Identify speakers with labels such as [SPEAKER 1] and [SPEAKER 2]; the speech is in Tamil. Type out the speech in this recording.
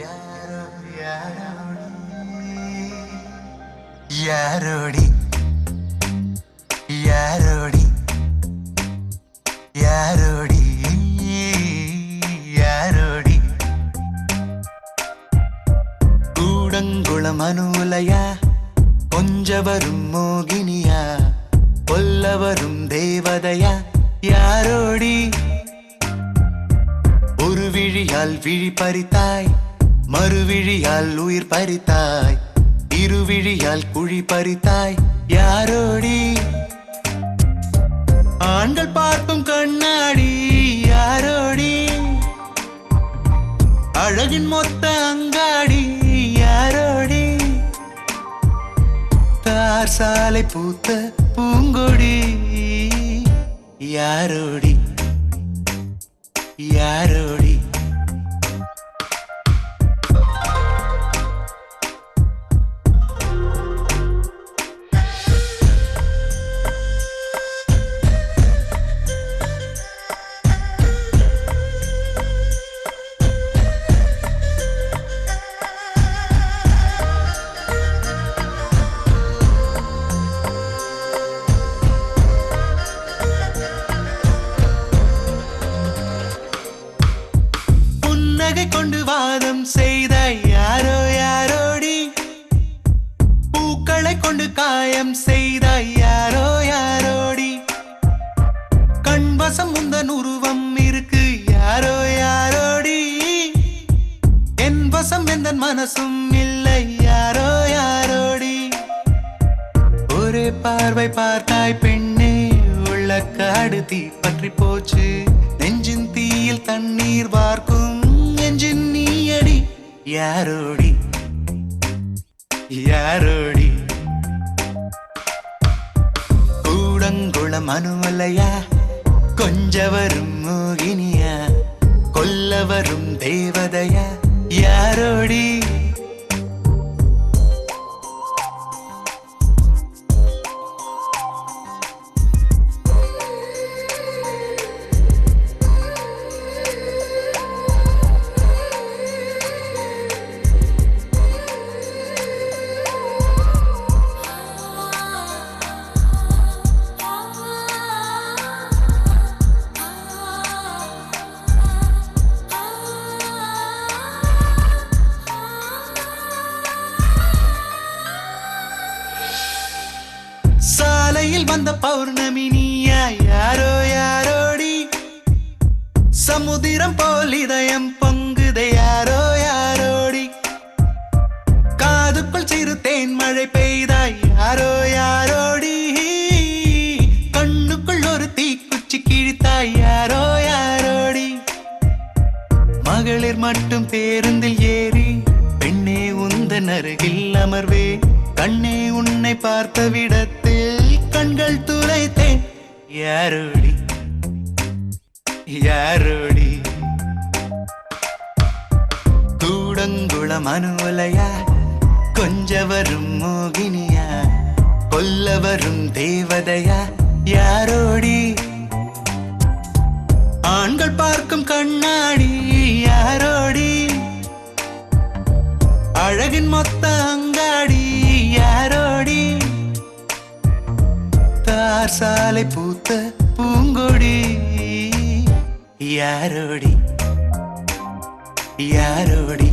[SPEAKER 1] யாரோ யாரோடி யாரோடி யாரோடி யாரோடி கூடங்குளம் அனுலையா கொஞ்சவரும் மோகினியா கொல்லவரும் தேவதையா யாரோடி ஒரு விழியால் விழி பறித்தாய் மறுவிழியால் உயிர் பறித்தாய் இருவிழியால் குழி பறித்தாய் யாரோடி ஆண்கள் பார்க்கும் கண்ணாடி யாரோடி அழகின் மொத்த அங்காடி யாரோடி தார் சாலை பூத்த பூங்கொடி யாரோடி யாரோடி கொண்டு வாதம் செய்த யாரோ யாரோடி பூக்களை கொண்டு காயம் செய்த யாரோ யாரோடி கண்வசம் முந்தன் உருவம் இருக்கு யாரோ யாரோடி என் வசம் எந்த மனசும் இல்லை யாரோ யாரோடி ஒரே பார்வை பார்த்தாய் பெண்ணே உள்ள காடு தீ பற்றி போச்சு நெஞ்சின் தீயில் தண்ணீர் வார்க்கும் நீயடி யாரோடி யாரோடி கூடங்குளம் அனுமலையா கொஞ்சவரும் மோகினியா கொல்லவரும் தேவதையா யாரோடி சாலையில் வந்த பௌர்ணமி நீயா யாரோ யாரோடி சமுதிரம் போல் இதயம் பொங்குதே யாரோ யாரோடி காதுக்குள் சிறு தேன் மழை பெய்தாய் யாரோ யாரோடி கண்ணுக்குள் ஒரு தீக்குச்சி கிழித்தாய் யாரோ யாரோடி மகளிர் மட்டும் பேருந்தில் ஏறி பெண்ணே உந்தன் அருகில் அமர்வே கண்ணே உன்னை பார்த்த விடத்தில் கண்கள் துளைத்தேன் யாரோடி யாரோடி கூடங்குளம் அனுலையா கொஞ்சவரும் மோகினியா கொல்லவரும் தேவதையா யாரோடி ஆண்கள் பார்க்கும் கண்ணாடி யாரோடி அழகின் மொத்த அங்காடி யாரோடி தார் சாலை பூத்த பூங்கொடி யாரோடி யாரோடி